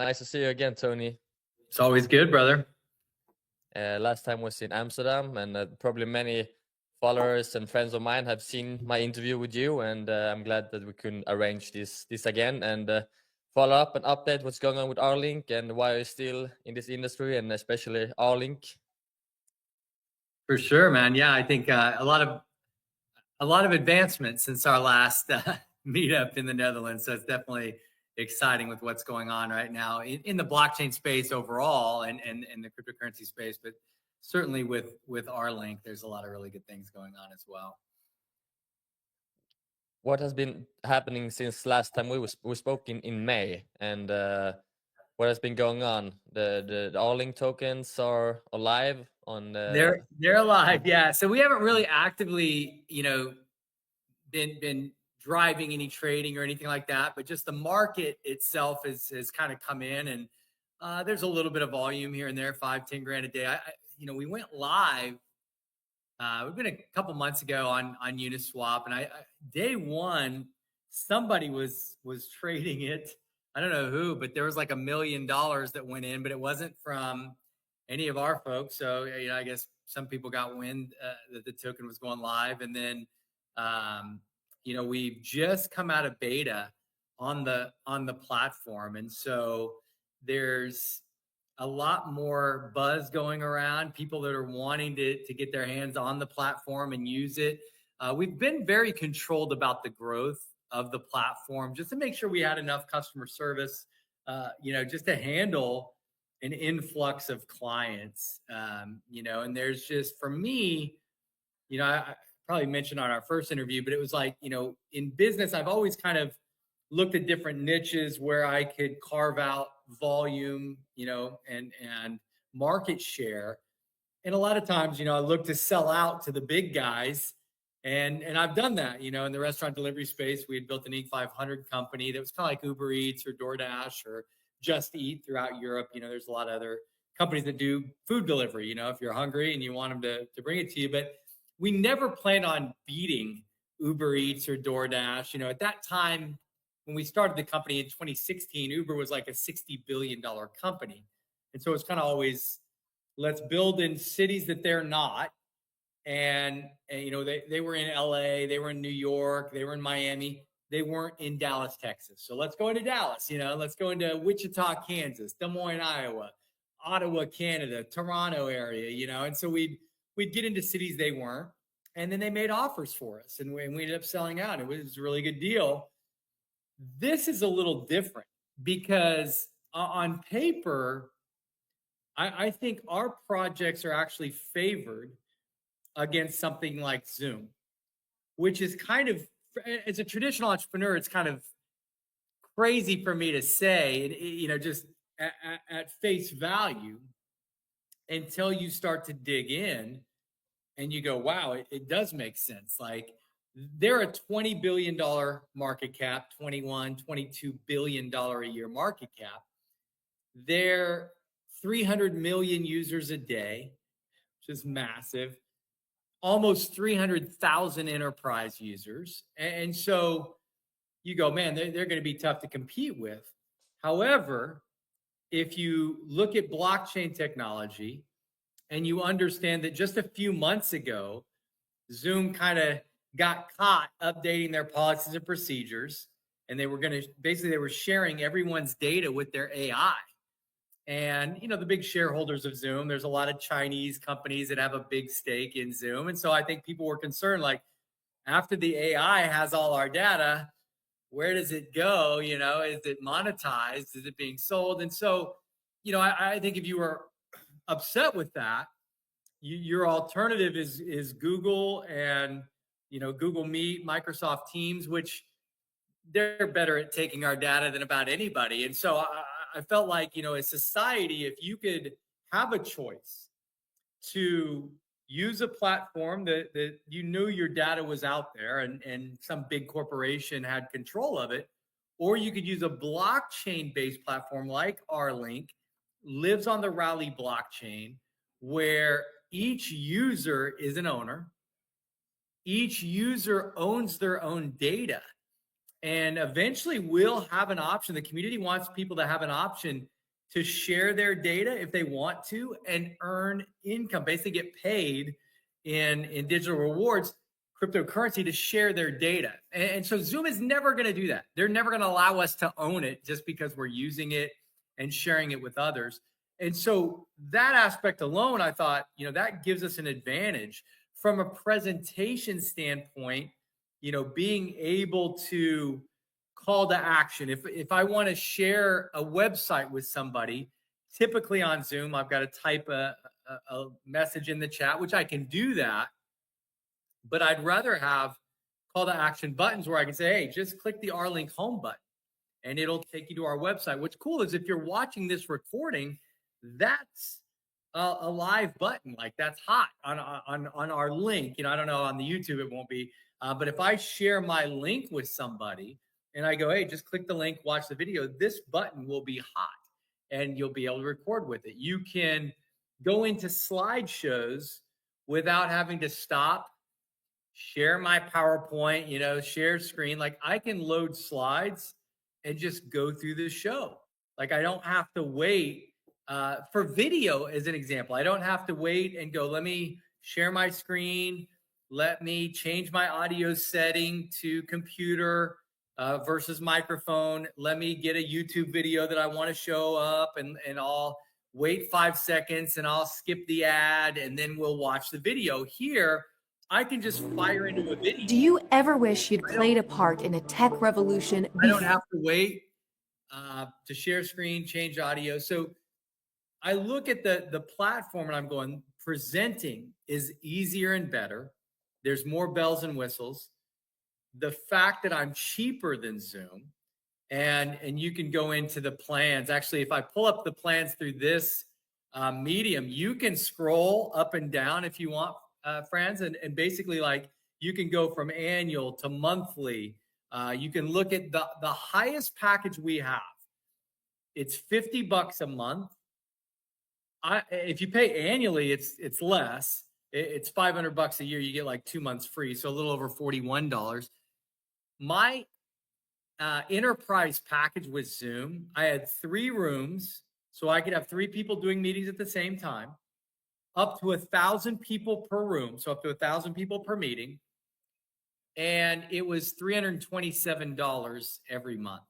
Nice to see you again, Tony. It's always good, brother. Last time was in Amsterdam, and probably many followers and friends of mine have seen my interview with you, and I'm glad that we can arrange this again and follow up and update what's going on with R-Link and why you're still in this industry, and especially R-Link. For sure, man. Yeah, I think a lot of advancement since our last meetup in the Netherlands. So it's definitely exciting with what's going on right now in the blockchain space overall and the cryptocurrency space, but certainly with R-Link, there's a lot of really good things going on as well. What has been happening since last time we spoke in May, and what has been going on? The R-Link tokens are alive on. They're alive, yeah. So we haven't really actively, been driving any trading or anything like that, but just the market itself has kind of come in, and there's a little bit of volume here and there, 5-10 grand a day. We went live. We've been a couple months ago on Uniswap, and I day one somebody was trading it. I don't know who, but there was like $1 million that went in, but it wasn't from any of our folks. So I guess some people got wind that the token was going live, and then we've just come out of beta on the platform, and so there's a lot more buzz going around, people that are wanting to get their hands on the platform and use it. We've been very controlled about the growth of the platform just to make sure we had enough customer service, just to handle an influx of clients, and there's just, for me, I probably mentioned on our first interview, but it was like, in business, I've always kind of looked at different niches where I could carve out volume, and market share. And a lot of times, I look to sell out to the big guys. And I've done that, in the restaurant delivery space. We had built an Inc. 500 company that was kind of like Uber Eats or DoorDash or Just Eat throughout Europe. There's a lot of other companies that do food delivery, if you're hungry and you want them to bring it to you. But we never planned on beating Uber Eats or DoorDash. At that time, when we started the company in 2016, Uber was like a $60 billion company. And so it's kind of always, let's build in cities that they're not. And they were in LA, they were in New York, they were in Miami, they weren't in Dallas, Texas. So let's go into Dallas, let's go into Wichita, Kansas, Des Moines, Iowa, Ottawa, Canada, Toronto area, and so we'd get into cities they weren't. And then they made offers for us, and we ended up selling out. It was a really good deal. This is a little different because on paper, I think our projects are actually favored against something like Zoom, which is kind of, as a traditional entrepreneur, it's kind of crazy for me to say, just at face value, until you start to dig in and you go, wow, it does make sense. Like, they're a $20 billion market cap, $21-22 billion a year market cap. They're 300 million users a day, which is massive. Almost 300,000 enterprise users. And so you go, man, they're going to be tough to compete with. However, if you look at blockchain technology and you understand that just a few months ago, Zoom kind of got caught updating their policies and procedures, and they were sharing everyone's data with their AI. And, the big shareholders of Zoom, there's a lot of Chinese companies that have a big stake in Zoom. And so I think people were concerned, like, after the AI has all our data, where does it go? Is it monetized? Is it being sold? And so, I think if you were upset with that, your alternative is Google and, Google Meet, Microsoft Teams, which they're better at taking our data than about anybody. And so I felt like, as society, if you could have a choice to use a platform that you knew your data was out there and some big corporation had control of it, or you could use a blockchain-based platform like R-Link, lives on the Rally blockchain, where each user is an owner. Each user owns their own data. And eventually we'll have an option. The community wants people to have an option to share their data if they want to and earn income, basically get paid in digital rewards, cryptocurrency, to share their data. And so Zoom is never going to do that. They're never going to allow us to own it just because we're using it and sharing it with others. And so that aspect alone, I thought, that gives us an advantage from a presentation standpoint, being able to call to action. If I want to share a website with somebody, typically on Zoom, I've got to type a message in the chat, which I can do that. But I'd rather have call to action buttons where I can say, hey, just click the R-Link home button and it'll take you to our website. What's cool is if you're watching this recording, that's a live button, like that's hot on our link. I don't know, on the YouTube it won't be, but if I share my link with somebody and I go, hey, just click the link, watch the video, this button will be hot and you'll be able to record with it. You can go into slideshows without having to stop, share my PowerPoint, share screen. Like I can load slides and just go through the show. Like I don't have to wait for video, as an example. I don't have to wait and go, let me share my screen. Let me change my audio setting to computer versus microphone. Let me get a YouTube video that I want to show up, and I'll wait 5 seconds and I'll skip the ad and then we'll watch the video. Here, I can just fire into a video. Do you ever wish you'd played a part in a tech revolution? I don't have to wait to share screen, change audio. So I look at the platform and I'm going, presenting is easier and better. There's more bells and whistles. The fact that I'm cheaper than Zoom, and you can go into the plans. Actually, if I pull up the plans through this medium, you can scroll up and down if you want, friends, and basically, like, you can go from annual to monthly. You can look at the highest package we have. It's $50 a month. If you pay annually, it's less. It's $500 a year. You get like 2 months free, so a little over $41. My enterprise package with Zoom, I had 3 rooms, so I could have 3 people doing meetings at the same time, up to 1,000 people per room, so up to 1,000 people per meeting, and it was $327 every month.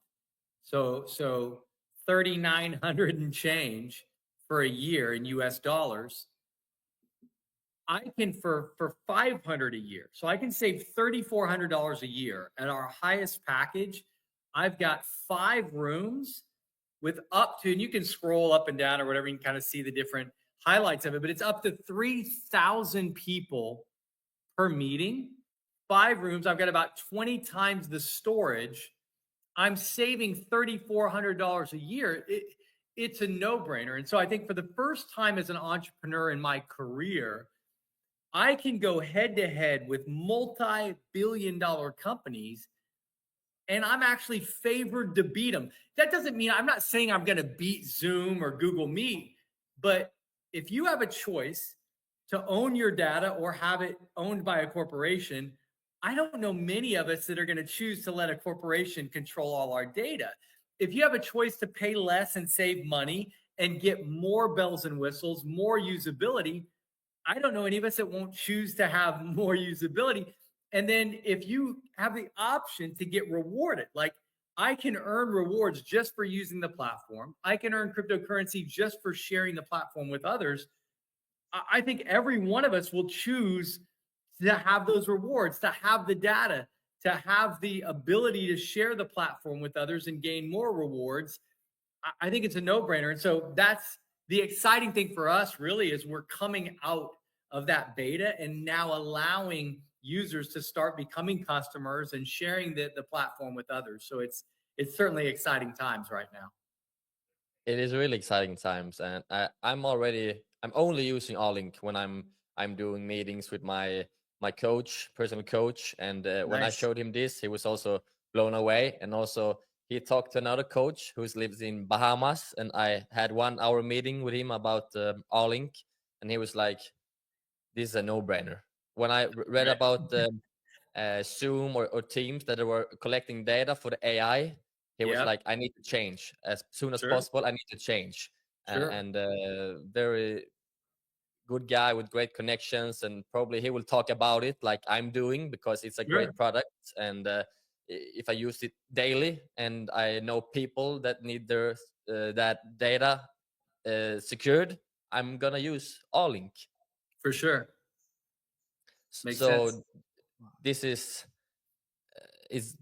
So 3,900 and change for a year in US dollars. I can for 500 a year. So I can save $3,400 a year at our highest package. I've got 5 rooms with up to, and you can scroll up and down or whatever, you can kind of see the different highlights of it, but it's up to 3,000 people per meeting. 5 rooms. I've got about 20 times the storage. I'm saving $3,400 a year. It's a no-brainer. And so I think for the first time as an entrepreneur in my career, I can go head-to-head with multi-billion-dollar companies, and I'm actually favored to beat them. That doesn't mean, I'm not saying I'm going to beat Zoom or Google Meet, but if you have a choice to own your data or have it owned by a corporation, I don't know many of us that are going to choose to let a corporation control all our data. If you have a choice to pay less and save money and get more bells and whistles, more usability, I don't know any of us that won't choose to have more usability. And then if you have the option to get rewarded, like I can earn rewards just for using the platform. I can earn cryptocurrency just for sharing the platform with others. I think every one of us will choose to have those rewards, to have the data, to have the ability to share the platform with others and gain more rewards. I think it's a no-brainer. And so that's the exciting thing for us, really, is we're coming out of that beta and now allowing users to start becoming customers and sharing the platform with others. So it's certainly exciting times right now. It is really exciting times, and I'm only using Allink when I'm doing meetings with my coach, personal coach, and when I Nice. showed him this, he was also blown away. And also he talked to another coach who lives in Bahamas, and I had 1 hour meeting with him about Allink, and he was like, "This is a no-brainer." When I read Right. about Zoom or Teams that were collecting data for the AI. He was Yep. like, I need to change as soon as Sure. possible. I need to change. Sure. And very good guy with great connections, and probably he will talk about it like I'm doing, because it's a Sure. great product. And if I use it daily and I know people that need their that data secured, I'm gonna use Allink. For sure. Makes sense. So this is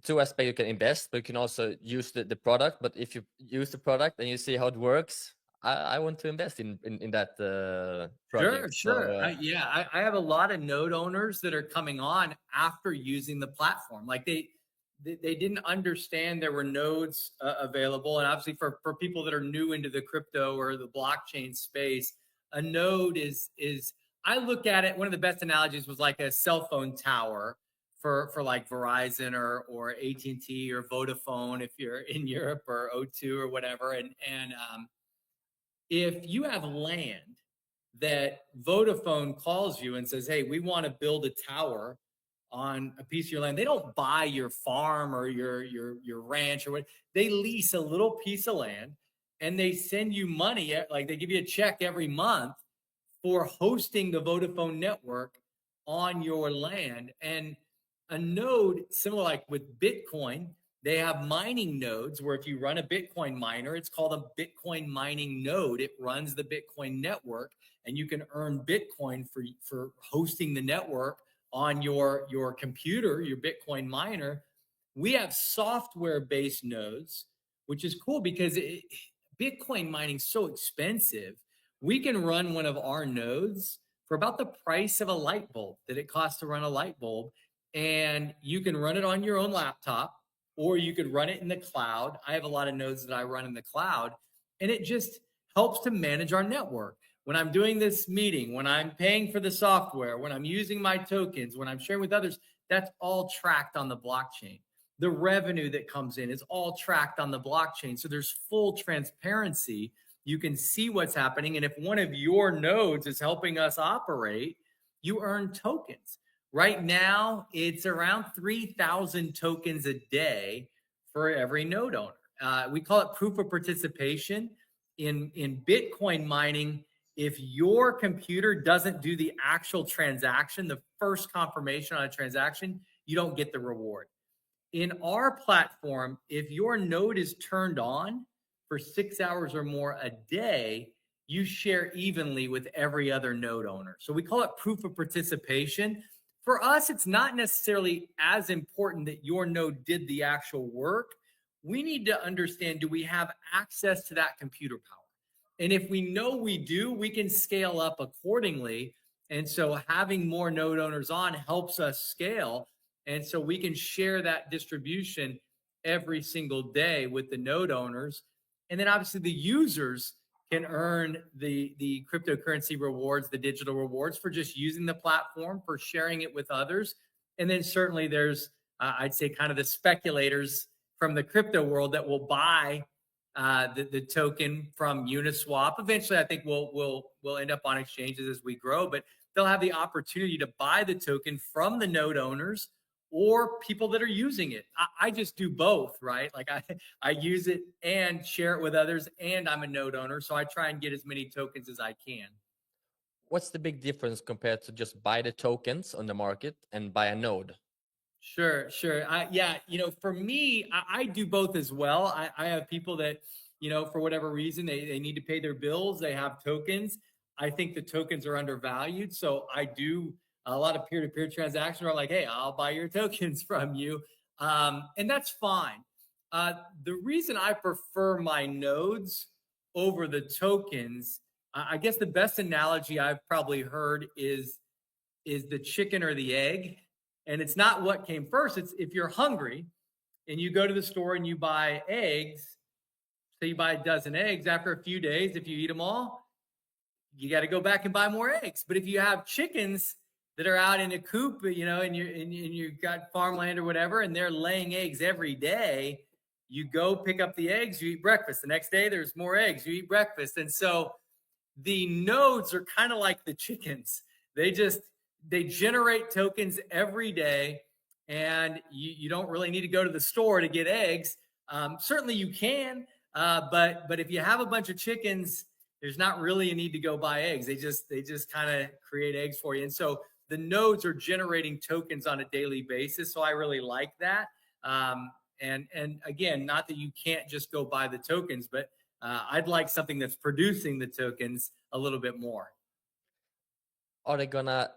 two aspects. You can invest, but you can also use the product. But if you use the product and you see how it works, I want to invest in that Sure, project. So sure. I have a lot of node owners that are coming on after using the platform. Like they didn't understand there were nodes available, and obviously for people that are new into the crypto or the blockchain space, a node is I look at it. One of the best analogies was like a cell phone tower for like Verizon or AT&T or Vodafone if you're in Europe, or O2 or whatever. And if you have land that Vodafone calls you and says, "Hey, we want to build a tower on a piece of your land." They don't buy your farm or your ranch or what. They lease a little piece of land and they send you money, like they give you a check every month for hosting the Vodafone network on your land. And a node, similar like with Bitcoin, they have mining nodes where if you run a Bitcoin miner, it's called a Bitcoin mining node. It runs the Bitcoin network, and you can earn Bitcoin for hosting the network on your computer, your Bitcoin miner. We have software-based nodes, which is cool because Bitcoin mining is so expensive. We can run one of our nodes for about the price of a light bulb that it costs to run a light bulb. And you can run it on your own laptop, or you could run it in the cloud. I have a lot of nodes that I run in the cloud, and it just helps to manage our network. When I'm doing this meeting, when I'm paying for the software, when I'm using my tokens, when I'm sharing with others, that's all tracked on the blockchain. The revenue that comes in is all tracked on the blockchain. So there's full transparency. You can see what's happening. And if one of your nodes is helping us operate, you earn tokens. Right now, it's around 3,000 tokens a day for every node owner. We call it proof of participation. In Bitcoin mining, if your computer doesn't do the actual transaction, the first confirmation on a transaction, you don't get the reward. In our platform, if your node is turned on for 6 hours or more a day, you share evenly with every other node owner. So we call it proof of participation. For us, it's not necessarily as important that your node did the actual work. We need to understand, do we have access to that computer power? And if we know we do, we can scale up accordingly. And so having more node owners on helps us scale. And so we can share that distribution every single day with the node owners. And then obviously the users can earn the cryptocurrency rewards, the digital rewards for just using the platform, for sharing it with others. And then certainly there's, I'd say, kind of the speculators from the crypto world that will buy the token from Uniswap. Eventually, I think we'll end up on exchanges as we grow, but they'll have the opportunity to buy the token from the node owners or people that are using it. I just do both, right? Like I use it and share it with others, and I'm a node owner, so I try and get as many tokens as I can. what's the big difference compared to just buy the tokens on the market and buy a node? Sure, sure. Yeah, for me, I do both as well. I have people that, for whatever reason, they need to pay their bills. They have tokens. I think the tokens are undervalued. So I do a lot of peer-to-peer transactions where I'm like, hey, I'll buy your tokens from you. And that's fine. The reason I prefer my nodes over the tokens, I guess the best analogy I've probably heard is the chicken or the egg. And it's not what came first. It's if you're hungry and you go to the store and you buy eggs, so you buy a dozen eggs, after a few days, if you eat them all, you got to go back and buy more eggs. But if you have chickens that are out in a coop, and you've got farmland or whatever, and they're laying eggs every day, you go pick up the eggs, you eat breakfast. The next day, there's more eggs, you eat breakfast. And so the nodes are kind of like the chickens. They generate tokens every day. and you don't really need to go to the store to get eggs. Certainly you can, but if you have a bunch of chickens, there's not really a need to go buy eggs. They just kind of create eggs for you. And so the nodes are generating tokens on a daily basis. So I really like that. And again, not that you can't just go buy the tokens, but I'd like something that's producing the tokens a little bit more. Are they gonna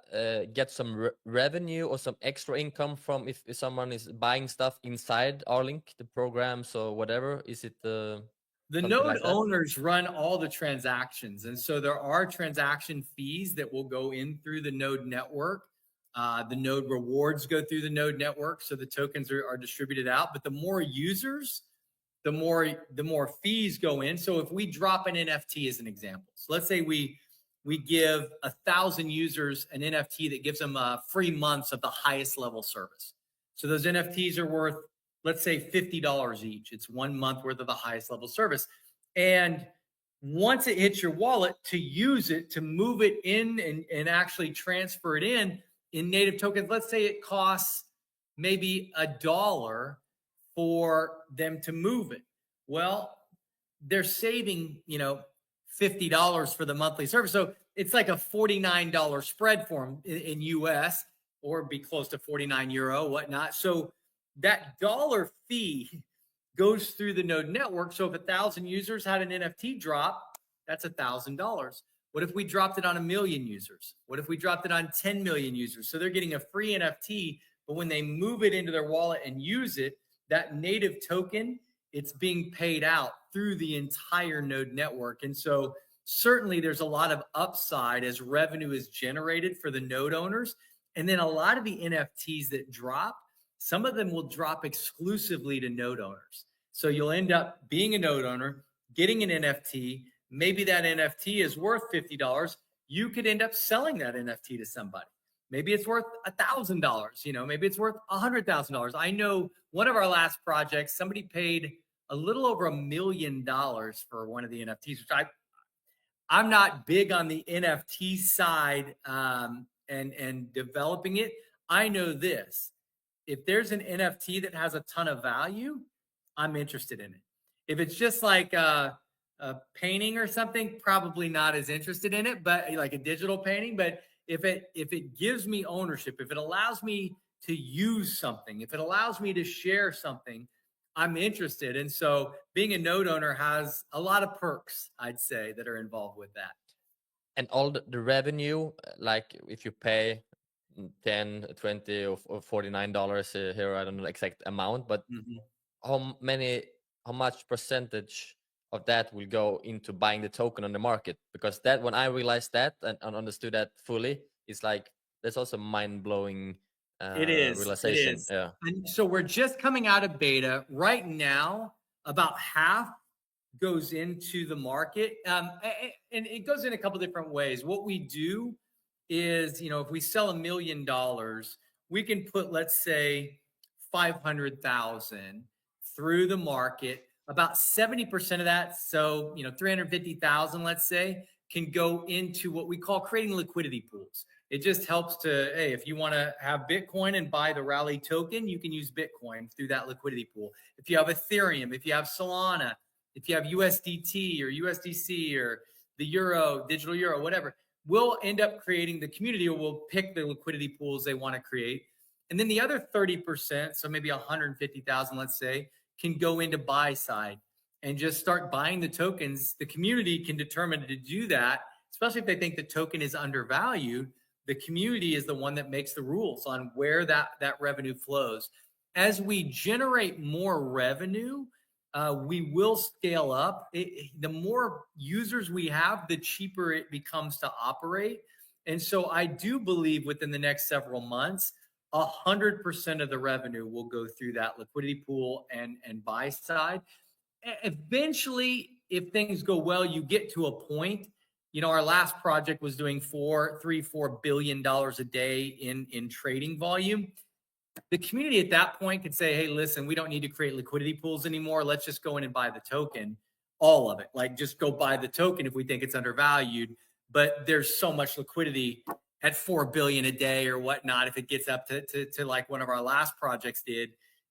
get some revenue or some extra income from if someone is buying stuff inside Arlink, the programs or whatever? Is it The something node like that? owners run all the transactions. And so there are transaction fees that will go in through the node network. The node rewards go through the node network. So the tokens are distributed out. But the more users, the more fees go in. So if we drop an NFT as an example, so let's say we give 1,000 users an NFT that gives them free months of the highest level service. So those NFTs are worth, let's say, $50 each. It's 1 month worth of the highest level service. And once it hits your wallet, to use it, to move it in and actually transfer it in native tokens, let's say it costs maybe $1 for them to move it. Well, they're saving, $50 for the monthly service. So it's like a $49 spread for them in US, or be close to 49 euro, whatnot. So that dollar fee goes through the node network. So if 1,000 users had an NFT drop, that's $1,000. What if we dropped it on 1 million users? What if we dropped it on 10 million users? So they're getting a free NFT, but when they move it into their wallet and use it, that native token, it's being paid out through the entire node network. And so certainly there's a lot of upside as revenue is generated for the node owners. And then a lot of the NFTs that drop, some of them will drop exclusively to node owners. So you'll end up being a node owner, getting an NFT. Maybe that NFT is worth $50. You could end up selling that NFT to somebody. Maybe it's worth $1,000, maybe it's worth $100,000. I know one of our last projects, somebody paid a little over $1 million for one of the NFTs, which I'm not big on the NFT side and developing it. I know this: if there's an NFT that has a ton of value, I'm interested in it. If it's just like a painting or something, probably not as interested in it, but like a digital painting. But if it gives me ownership, if it allows me to use something, if it allows me to share something, I'm interested. And so being a node owner has a lot of perks, I'd say, that are involved with that. And all the revenue, like if you pay 10, 20 or $49 here, I don't know the exact amount, but how much percentage of that will go into buying the token on the market? Because that, when I realized that and understood that fully, it's like there's also mind-blowing realization. Yeah. And so we're just coming out of beta right now. About half goes into the market, and it goes in a couple different ways. What we do is, if we sell $1 million, we can put, let's say, 500,000 through the market. About 70% of that, so 350,000, let's say, can go into what we call creating liquidity pools. It just helps to, hey, if you want to have Bitcoin and buy the Rally token, you can use Bitcoin through that liquidity pool. If you have Ethereum, if you have Solana, if you have USDT or USDC or the Euro, digital Euro, whatever, we'll end up creating the community, or we'll pick the liquidity pools they want to create. And then the other 30%, so maybe 150,000, let's say, can go into buy side and just start buying the tokens. The community can determine to do that, especially if they think the token is undervalued. The community is the one that makes the rules on where that revenue flows. As we generate more revenue, we will scale up. The more users we have, the cheaper it becomes to operate. And so I do believe within the next several months, 100% of the revenue will go through that liquidity pool and buy side. Eventually, if things go well, you get to a point. Our last project was doing $4 billion a day in trading volume. The community at that point could say, hey, listen, we don't need to create liquidity pools anymore. Let's just go in and buy the token, all of it. Like, just go buy the token if we think it's undervalued. But there's so much liquidity at 4 billion a day or whatnot, if it gets up to like one of our last projects did,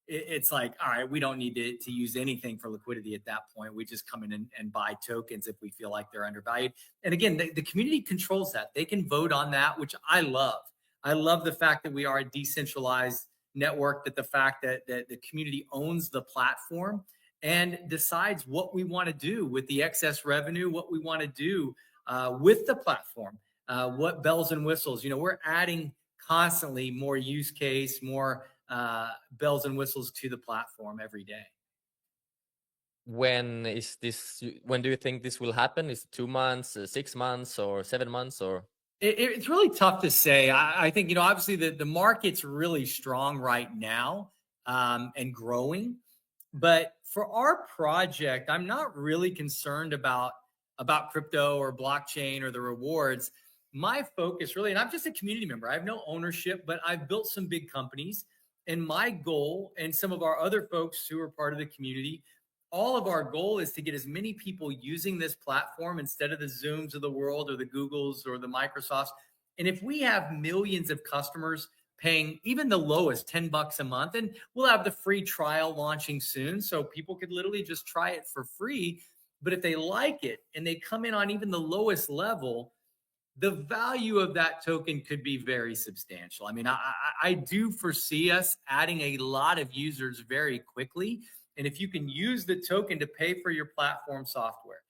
it's like, all right, we don't need to use anything for liquidity at that point. We just come in and buy tokens if we feel like they're undervalued. And again, the community controls that. They can vote on that, which I love. I love the fact that we are a decentralized network, that the fact that the community owns the platform and decides what we want to do with the excess revenue, what we want to do with the platform, what bells and whistles. We're adding constantly more use case, more bells and whistles to the platform every day. When do you think this will happen? Is it 2 months, 6 months, or 7 months, or? It's really tough to say. I think, obviously the market's really strong right now and growing. But for our project, I'm not really concerned about crypto or blockchain or the rewards. My focus really, and I'm just a community member, I have no ownership, but I've built some big companies. And my goal, and some of our other folks who are part of the community, all of our goal is to get as many people using this platform instead of the Zooms of the world or the Googles or the Microsofts. And if we have millions of customers paying even the lowest $10 a month, and we'll have the free trial launching soon, so people could literally just try it for free. But if they like it and they come in on even the lowest level, the value of that token could be very substantial. I mean, I do foresee us adding a lot of users very quickly. And if you can use the token to pay for your platform software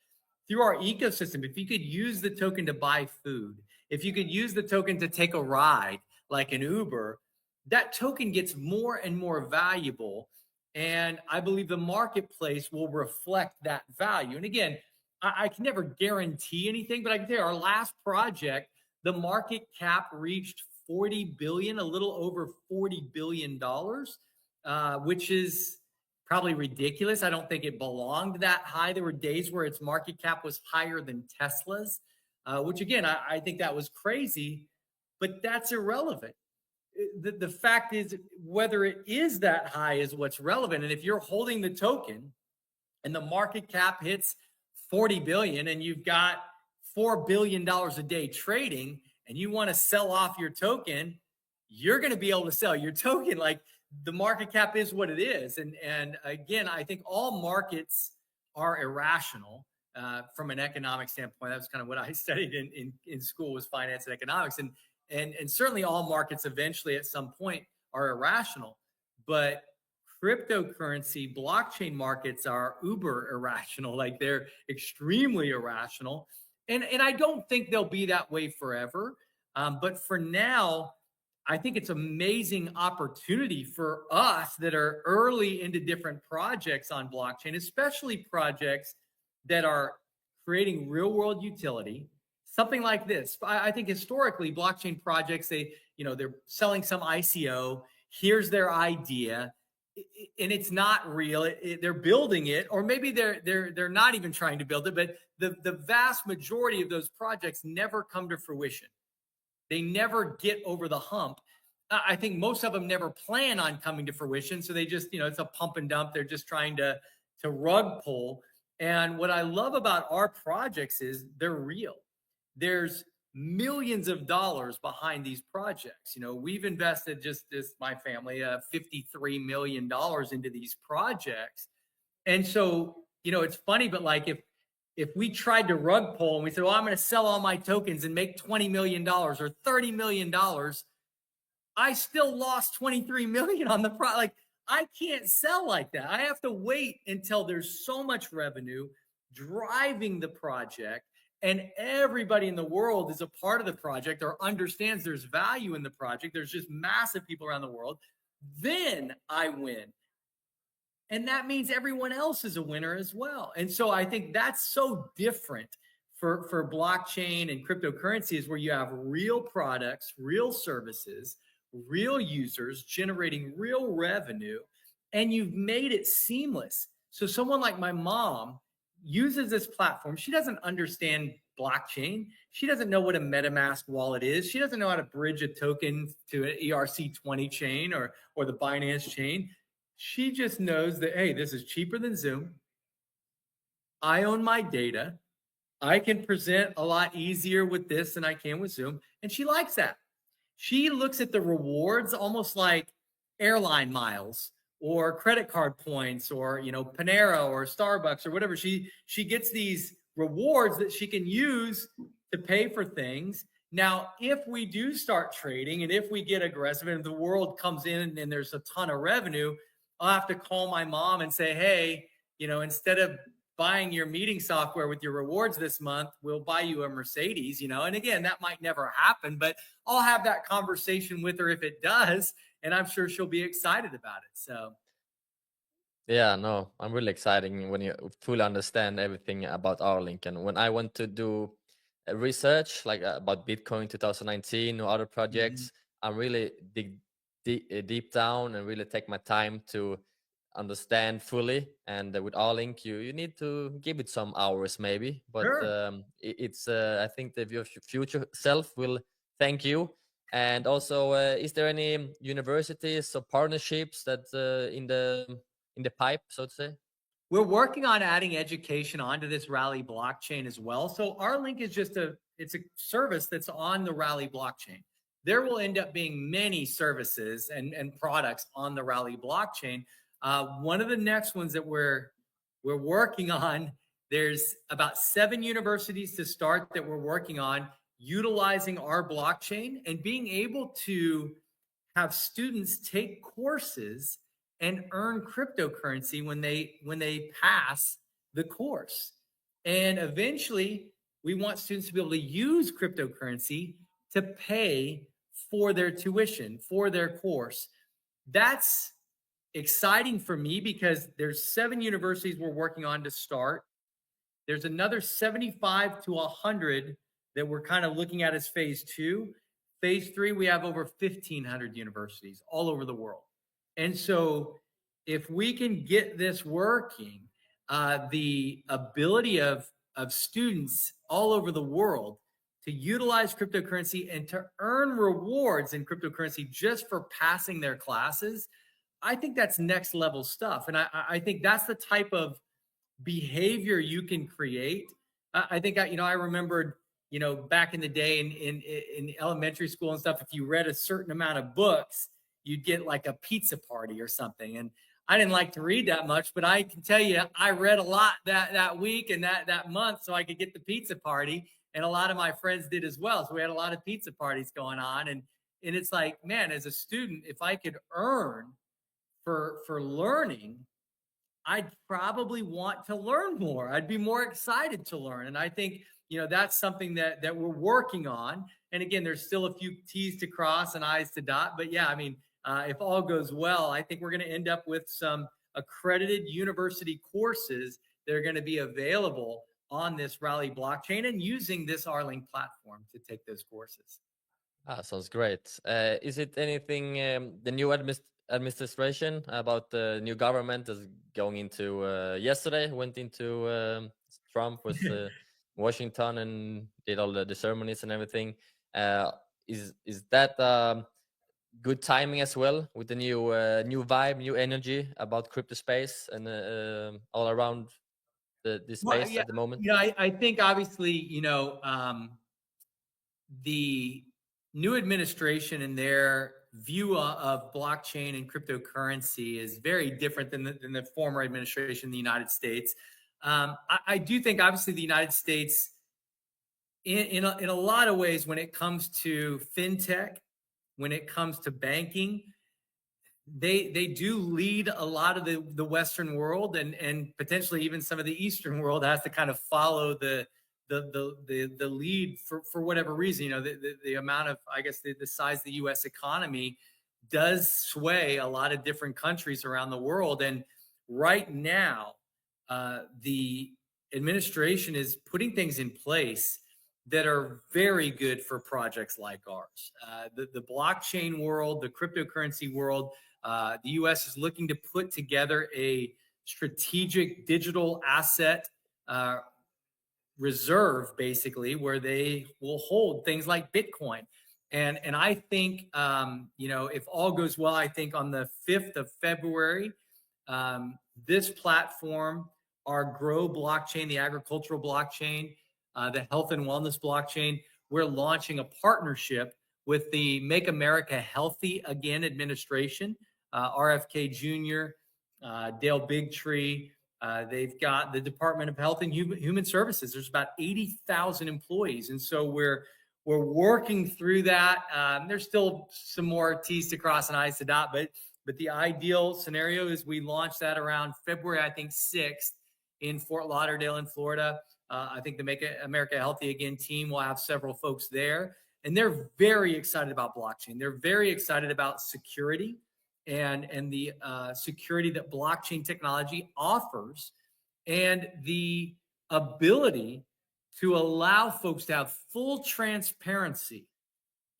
through our ecosystem, if you could use the token to buy food, if you could use the token to take a ride like an Uber, that token gets more and more valuable. And I believe the marketplace will reflect that value. And again, I can never guarantee anything, but I can tell you our last project, the market cap reached 40 billion, a little over $40 billion, which is probably ridiculous. I don't think it belonged that high. There were days where its market cap was higher than Tesla's, which again, I think that was crazy, but that's irrelevant. The fact is, whether it is that high is what's relevant. And if you're holding the token and the market cap hits 40 billion and you've got $4 billion a day trading and you want to sell off your token, you're going to be able to sell your token. Like, the market cap is what it is. And again, I think all markets are irrational from an economic standpoint. That was kind of what I studied in school, was finance and economics. And certainly all markets eventually at some point are irrational. But cryptocurrency, blockchain markets are uber irrational. Like, they're extremely irrational. And I don't think they'll be that way forever. But for now, I think it's amazing opportunity for us that are early into different projects on blockchain, especially projects that are creating real world utility. Something like this. I think historically blockchain projects, they're selling some ICO. Here's their idea, and it's not real. They're building it, or maybe they're not even trying to build it. But the vast majority of those projects never come to fruition. They never get over the hump. I think most of them never plan on coming to fruition. So they just, it's a pump and dump. They're just trying to rug pull. And what I love about our projects is they're real. There's millions of dollars behind these projects. We've invested, my family, $53 million into these projects. And so, it's funny, but like if we tried to rug pull and we said, well, I'm going to sell all my tokens and make $20 million or $30 million, I still lost 23 million on the product. Like, I can't sell like that. I have to wait until there's so much revenue driving the project and everybody in the world is a part of the project or understands there's value in the project. There's just massive people around the world. Then I win. And that means everyone else is a winner as well. And so I think that's so different for blockchain and cryptocurrencies, where you have real products, real services, real users generating real revenue, and you've made it seamless. So someone like my mom uses this platform. She doesn't understand blockchain. She doesn't know what a MetaMask wallet is. She doesn't know how to bridge a token to an ERC20 chain or the Binance chain. She just knows that, hey, this is cheaper than Zoom. I own my data. I can present a lot easier with this than I can with Zoom. And she likes that. She looks at the rewards almost like airline miles or credit card points or, Panera or Starbucks or whatever. She gets these rewards that she can use to pay for things. Now, if we do start trading and if we get aggressive and the world comes in and there's a ton of revenue, I'll have to call my mom and say, hey, instead of buying your meeting software with your rewards this month, we'll buy you a Mercedes, and again, that might never happen, but I'll have that conversation with her if it does, and I'm sure she'll be excited about it. So Yeah, no, I'm really excited when you fully understand everything about Arlink. And when I want to do research like about Bitcoin 2019 or other mhm. projects, I'm really deep down and really take my time to understand fully. And with Arlink, you need to give it some hours maybe, but Sure. it's I think that your future self will thank you. And also, is there any universities or partnerships that in the pipe, so to say? We're working on adding education onto this Rally blockchain as well. So our link is it's a service that's on the Rally blockchain. There will end up being many services and products on the Rally blockchain. One of the next ones that we're working on, there's about 7 universities to start that we're working on utilizing our blockchain and being able to have students take courses and earn cryptocurrency when they pass the course. And eventually, we want students to be able to use cryptocurrency to pay for their tuition, for their course. That's exciting for me because there's 7 universities we're working on to start. There's another 75 to 100 that we're kind of looking at as phase 2. Phase 3, we have over 1,500 universities all over the world. And so if we can get this working, the ability of students all over the world to utilize cryptocurrency and to earn rewards in cryptocurrency just for passing their classes, I think that's next level stuff. And I think that's the type of behavior you can create. I think I remembered, back in the day in elementary school and stuff, if you read a certain amount of books, you'd get like a pizza party or something. And I didn't like to read that much, but I can tell you, I read a lot that week and that month, so I could get the pizza party. And a lot of my friends did as well. So we had a lot of pizza parties going on, and it's like, man, as a student, if I could earn for learning, I'd probably want to learn more. I'd be more excited to learn. And I think, that's something that we're working on. And again, there's still a few T's to cross and I's to dot. But yeah, I mean, if all goes well, I think we're going to end up with some accredited university courses that are going to be available on this Rally blockchain and using this Arling platform to take those courses. Ah, sounds great. Is it anything the new administration about the new government is going into yesterday? Went into Trump was Washington and did all the ceremonies and everything. Uh, is that good timing as well with the new vibe, new energy about crypto space and all around the Well, space yeah, at the moment? I think obviously, the new administration and their view of blockchain and cryptocurrency is very different than the former administration in the United States. I do think, obviously, the United States, in a lot of ways, when it comes to fintech, when it comes to banking, they do lead a lot of the Western world, and potentially even some of the Eastern world has to kind of follow the lead for whatever reason. The amount of, I guess, the size of the U.S. economy does sway a lot of different countries around the world. And right now, the administration is putting things in place that are very good for projects like ours. The blockchain world, the cryptocurrency world, the U.S. is looking to put together a strategic digital asset reserve, basically, where they will hold things like Bitcoin. And I think, if all goes well, I think on the 5th of February, this platform, our Grow blockchain, the agricultural blockchain, the health and wellness blockchain. We're launching a partnership with the Make America Healthy Again administration, RFK Jr., Dale Bigtree. They've got the Department of Health and Human Services. There's about 80,000 employees. And so we're working through that. There's still some more T's to cross and I's to dot, but the ideal scenario is we launch that around February, I think, 6th in Fort Lauderdale in Florida. I think the Make America Healthy Again team will have several folks there. And they're very excited about blockchain. They're very excited about security and the security that blockchain technology offers, and the ability to allow folks to have full transparency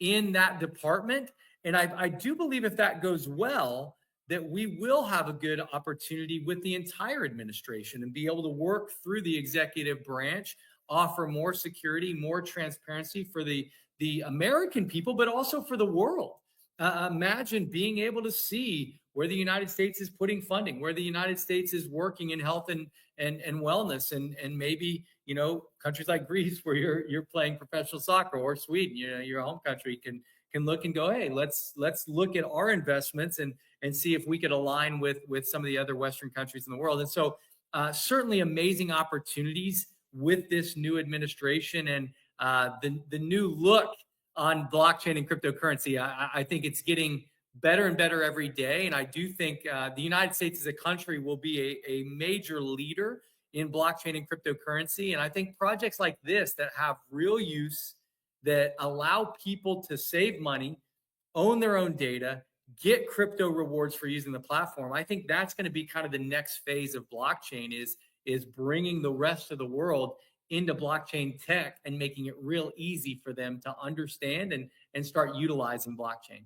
in that department. And I do believe if that goes well, that we will have a good opportunity with the entire administration and be able to work through the executive branch, offer more security, more transparency for the American people, but also for the world. Imagine being able to see where the United States is putting funding, where the United States is working in health and wellness, and maybe, you know, countries like Greece where you're playing professional soccer, or Sweden, you know, your home country can look and go, hey, let's look at our investments and see if we could align with some of the other Western countries in the world. And so certainly amazing opportunities with this new administration, and the new look on blockchain and cryptocurrency. I think it's getting better and better every day. And I do think the United States as a country will be a major leader in blockchain and cryptocurrency. And I think projects like this that have real use, that allow people to save money, own their own data, get crypto rewards for using the platform, I think that's going to be kind of the next phase of blockchain, is bringing the rest of the world into blockchain tech and making it real easy for them to understand and start utilizing blockchain.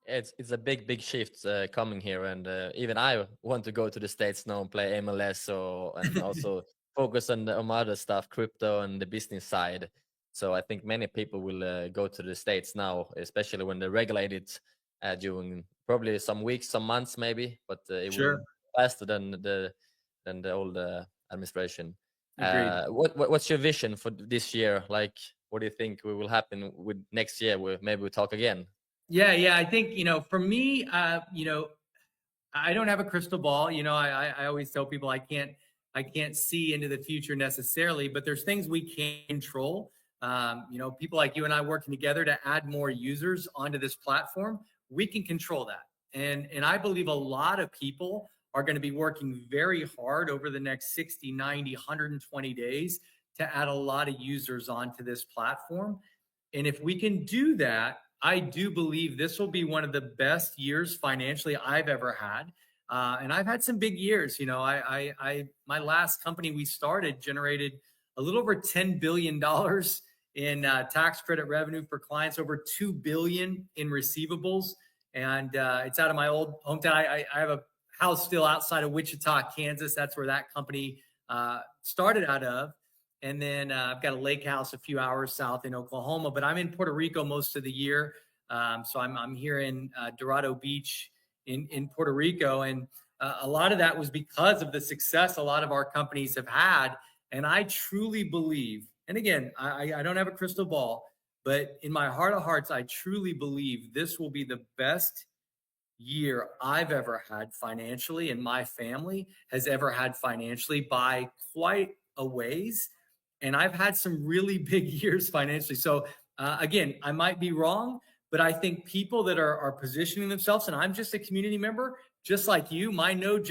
It's a big shift coming here, and even I want to go to the States now and play MLS, and also focus on other stuff, crypto and the business side. So I think many people will go to the States now, especially when they regulate it during probably some weeks, some months maybe, but it Sure. will be faster than the old administration. Agreed. What's your vision for this year? Like, what do you think will happen with next year? Maybe we'll talk again. Yeah. I think, for me, I don't have a crystal ball. I always tell people I can't see into the future necessarily, but there's things we can control. People like you and I working together to add more users onto this platform, we can control that. And I believe a lot of people are going to be working very hard over the next 60, 90, 120 days to add a lot of users onto this platform. And if we can do that, I do believe this will be one of the best years financially I've ever had. And I've had some big years. My last company we started generated a little over $10 billion in tax credit revenue for clients, over $2 billion in receivables. And it's out of my old hometown. I have a house still outside of Wichita, Kansas. That's where that company started out of. And then I've got a lake house a few hours south in Oklahoma, but I'm in Puerto Rico most of the year. So I'm here in Dorado Beach in Puerto Rico. And a lot of that was because of the success a lot of our companies have had. And I truly believe, and again, I don't have a crystal ball, but in my heart of hearts, I truly believe this will be the best year I've ever had financially, and my family has ever had financially by quite a ways. And I've had some really big years financially. So again, I might be wrong, but I think people that are positioning themselves, and I'm just a community member, just like you, my node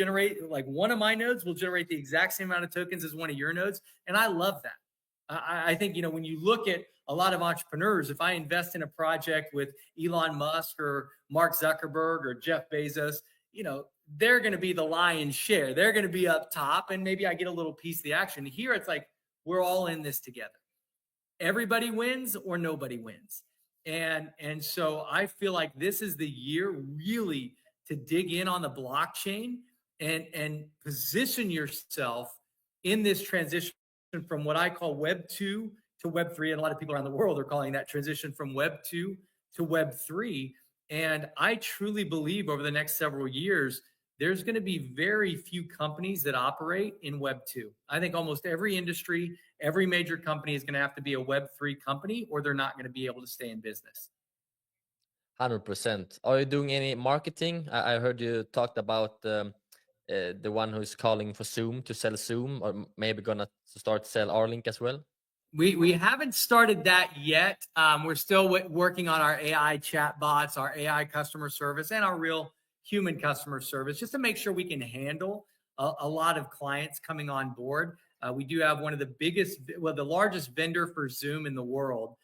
one of my nodes will generate the exact same amount of tokens as one of your nodes. And I love that. I think, when you look at a lot of entrepreneurs, if I invest in a project with Elon Musk or Mark Zuckerberg or Jeff Bezos, they're going to be the lion's share. They're going to be up top, and maybe I get a little piece of the action. Here, it's like, we're all in this together. Everybody wins or nobody wins. And so I feel like this is the year really to dig in on the blockchain and position yourself in this transition from what I call Web 2 to Web 3. And a lot of people around the world are calling that transition from Web 2 to Web 3. And I truly believe over the next several years, there's going to be very few companies that operate in Web 2. I think almost every industry, every major company is going to have to be a Web 3 company, or they're not going to be able to stay in business. 100%. Are you doing any marketing? I heard you talked about the one who's calling for Zoom to sell Zoom, or maybe gonna start sell Rlink as well. We haven't started that yet. We're still working on our AI chat bots, our AI customer service, and our real human customer service, just to make sure we can handle a lot of clients coming on board. We do have one of the biggest, well, the largest vendor for Zoom in the world,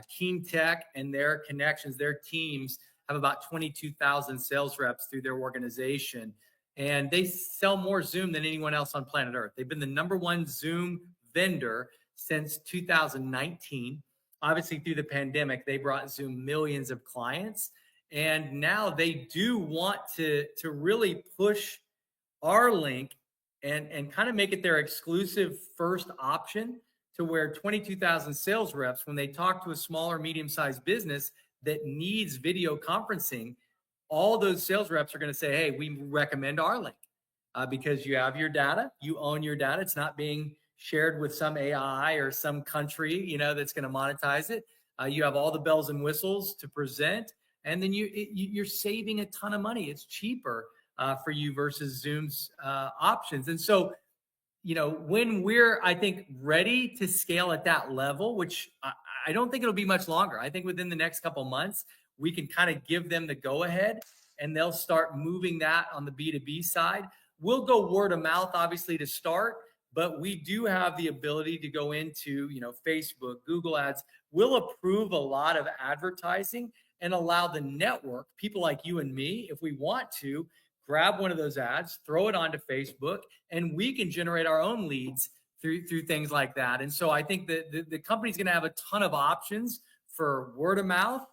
Keen Tech, and their connections, their teams have about 22,000 sales reps through their organization, and they sell more Zoom than anyone else on planet Earth. They've been the #1 Zoom vendor since 2019. Obviously, through the pandemic, they brought Zoom millions of clients. And now they do want to really push Rlink and kind of make it their exclusive first option, to where 22,000 sales reps, when they talk to a small or medium-sized business that needs video conferencing, all those sales reps are going to say, hey, we recommend Rlink because you have your data, you own your data. It's not being shared with some AI or some country, that's going to monetize it. You have all the bells and whistles to present, and then you're saving a ton of money. It's cheaper for you versus Zoom's options. And so, when we're, I think, ready to scale at that level, which I don't think it'll be much longer. I think within the next couple of months, we can kind of give them the go ahead, and they'll start moving that on the B2B side. We'll go word of mouth, obviously, to start, but we do have the ability to go into, Facebook, Google Ads. We'll approve a lot of advertising and allow the network, people like you and me, if we want to, grab one of those ads, throw it onto Facebook, and we can generate our own leads through things like that. And so I think that the company's going to have a ton of options for word of mouth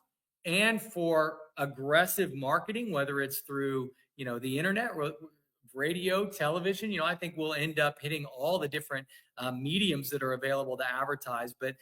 and for aggressive marketing, whether it's through, the internet, radio, television. I think we'll end up hitting all the different mediums that are available to advertise. But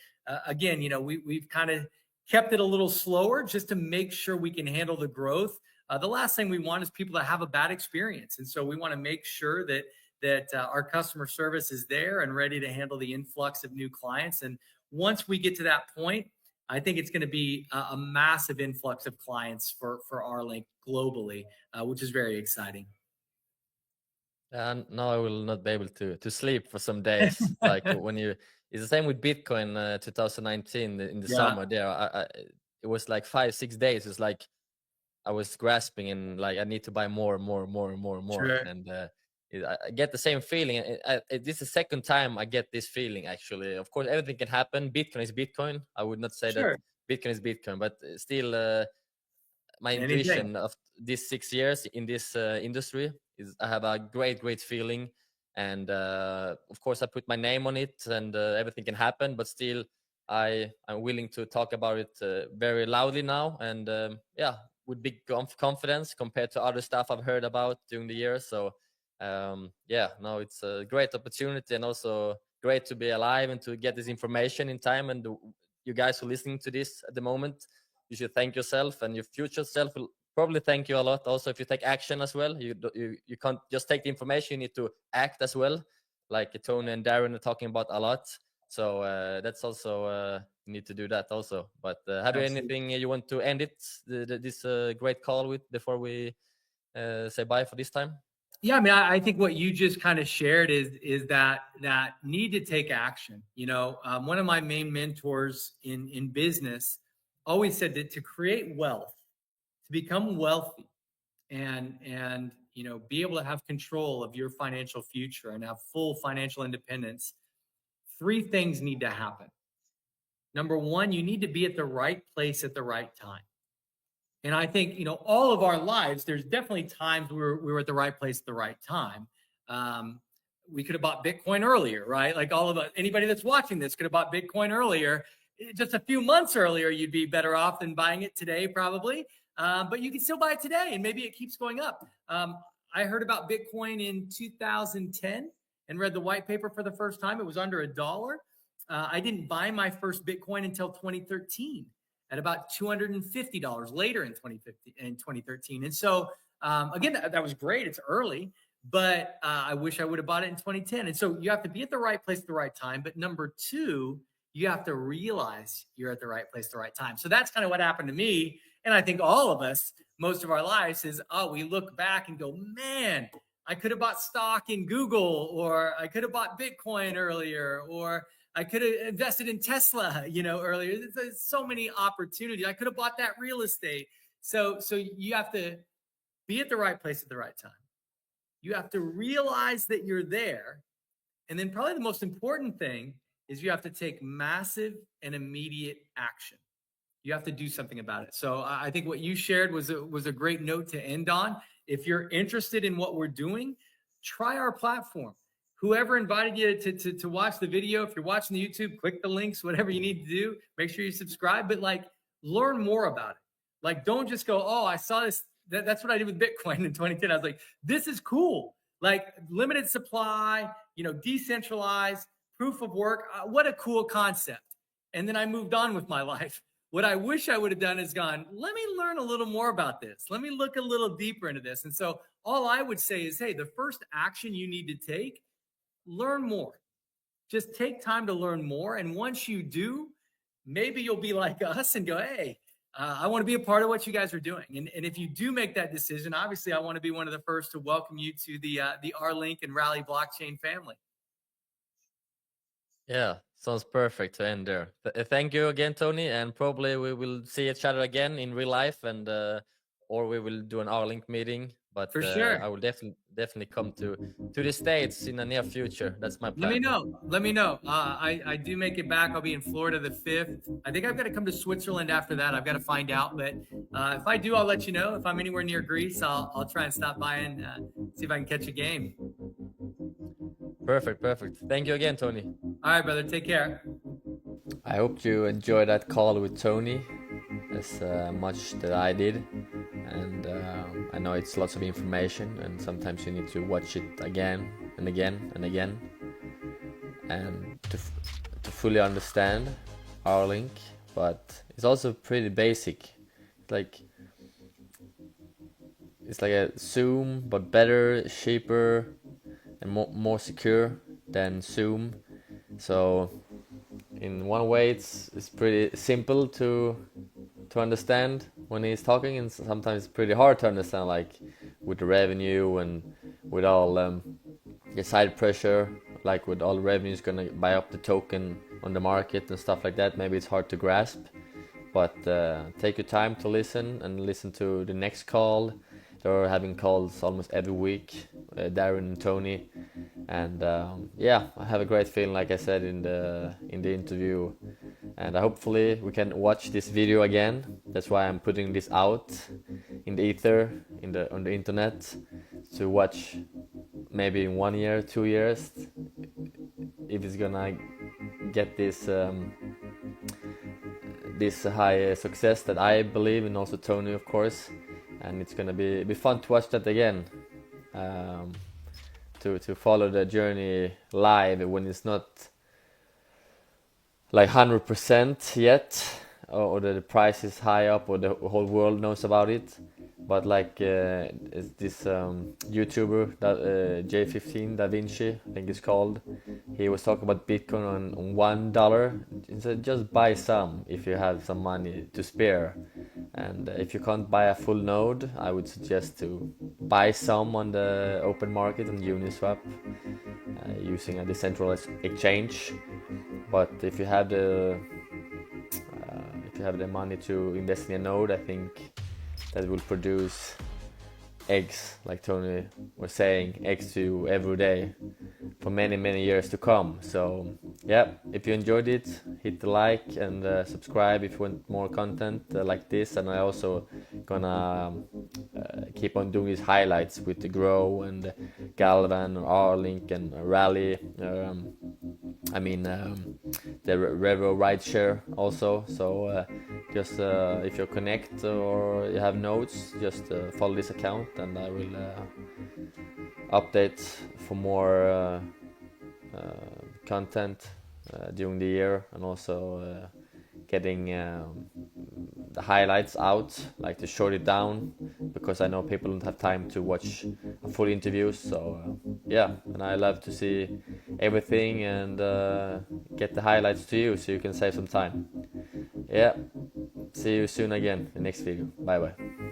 again, we've kind of kept it a little slower just to make sure we can handle the growth. The last thing we want is people to have a bad experience. And so we want to make sure that our customer service is there and ready to handle the influx of new clients. And once we get to that point, I think it's going to be a massive influx of clients for Rlink globally, which is very exciting. And now I will not be able to sleep for some days. Like when it's the same with Bitcoin 2019 in the summer there. It was like 5-6 days. It's like I was grasping and like I need to buy more. Sure. And I get the same feeling. This is the second time I get this feeling, actually. Of course, everything can happen. Bitcoin is Bitcoin. I would not say that Bitcoin is Bitcoin, but still my intuition of these 6 years in this industry is I have a great feeling. And of course, I put my name on it and everything can happen, but still I'm willing to talk about it very loudly now. And with big confidence compared to other stuff I've heard about during the years. So no, it's a great opportunity and also great to be alive and to get this information in time. And you guys who are listening to this at the moment, you should thank yourself, and your future self will probably thank you a lot. Also, if you take action as well, you can't just take the information, you need to act as well, like Tony and Darin are talking about a lot. So that's also you need to do that also. But have you anything you want to end this great call with before we say bye for this time? Yeah, I mean, I think what you just kind of shared is that need to take action. One of my main mentors in business always said that to create wealth, to become wealthy, and be able to have control of your financial future and have full financial independence, 3 things need to happen. Number 1, you need to be at the right place at the right time. And I think, all of our lives, there's definitely times we were at the right place at the right time. We could have bought Bitcoin earlier, right? Like anybody that's watching this could have bought Bitcoin earlier. Just a few months earlier, you'd be better off than buying it today, probably. But you can still buy it today, and maybe it keeps going up. I heard about Bitcoin in 2010 and read the white paper for the first time. It was under $1. I didn't buy my first Bitcoin until 2013 at about $250 later in 2013. And so Again, that was great. It's early, but I wish I would have bought it in 2010. And so you have to be at the right place at the right time. But number two, you have to realize you're at the right place at the right time. So that's kind of what happened to me. And I think all of us, most of our lives is, we look back and go, man, I could have bought stock in Google, or I could have bought Bitcoin earlier, or I could have invested in Tesla, earlier. There's so many opportunities. I could have bought that real estate. So you have to be at the right place at the right time. You have to realize that you're there. And then probably the most important thing is you have to take massive and immediate action. You have to do something about it. So I think what you shared was a great note to end on. If you're interested in what we're doing, try our platform. Whoever invited you to watch the video, if you're watching the YouTube, click the links, whatever you need to do. Make sure you subscribe, but learn more about it. Don't just go, I saw this. That's what I did with Bitcoin in 2010. I was like, this is cool. Limited supply, decentralized, proof of work. What a cool concept. And then I moved on with my life. What I wish I would have done is gone, let me learn a little more about this. Let me look a little deeper into this. And so all I would say is, hey, the first action you need to take, learn more. Just take time to learn more. And once you do, maybe you'll be like us and go, hey, I want to be a part of what you guys are doing. And if you do make that decision, obviously I want to be one of the first to welcome you to the R-Link and Rally blockchain family. Yeah, sounds perfect to end there. Thank you again, Tony, and probably we will see each other again in real life, and or we will do an R-Link meeting. But For sure. I will definitely come to the States in the near future. That's my plan. Let me know. I do make it back. I'll be in Florida the 5th. I think I've got to come to Switzerland after that. I've got to find out. But if I do, I'll let you know. If I'm anywhere near Greece, I'll try and stop by and see if I can catch a game. Perfect. Thank you again, Tony. All right, brother. Take care. I hope you enjoyed that call with Tony as much that I did. And I know it's lots of information, and sometimes you need to watch it again and again and again, and to fully understand R-Link. But it's also pretty basic. It's like a Zoom, but better, cheaper, and more secure than Zoom. So in one way, it's pretty simple to understand when he's talking, and sometimes it's pretty hard to understand, with the revenue and with all the side pressure, with all the revenues gonna buy up the token on the market and stuff like that. Maybe it's hard to grasp, but take your time to listen to the next call. They're having calls almost every week, Darin and Tony, and I have a great feeling, like I said in the interview, and hopefully we can watch this video again. That's why I'm putting this out in the ether, on the internet, to watch maybe in 1 year, 2 years, if it's gonna get this high success that I believe, and also Tony, of course. And it's gonna be fun to watch that again, to follow the journey live when it's not 100% yet, or the price is high up, or the whole world knows about it. But this YouTuber that J15 Da Vinci, I think it's called, he was talking about Bitcoin on $1. He said just buy some if you have some money to spare. And if you can't buy a full node, I would suggest to buy some on the open market on Uniswap, using a decentralized exchange. But if you have the money to invest in a node, I think that will produce eggs, like Tony was saying, eggs to you every day for many years to come. So yeah, if you enjoyed it, hit the like and subscribe if you want more content like this. And I also gonna keep on doing these highlights with the Grow and Galvan, R-Link and Rally, the Revo rideshare also. So just if you connect or you have notes, just follow this account, and I will update for more content during the year, and also getting the highlights out, to short it down because I know people don't have time to watch a full interview. So yeah, and I love to see everything and get the highlights to you so you can save some time. Yeah, see you soon again in the next video. Bye bye.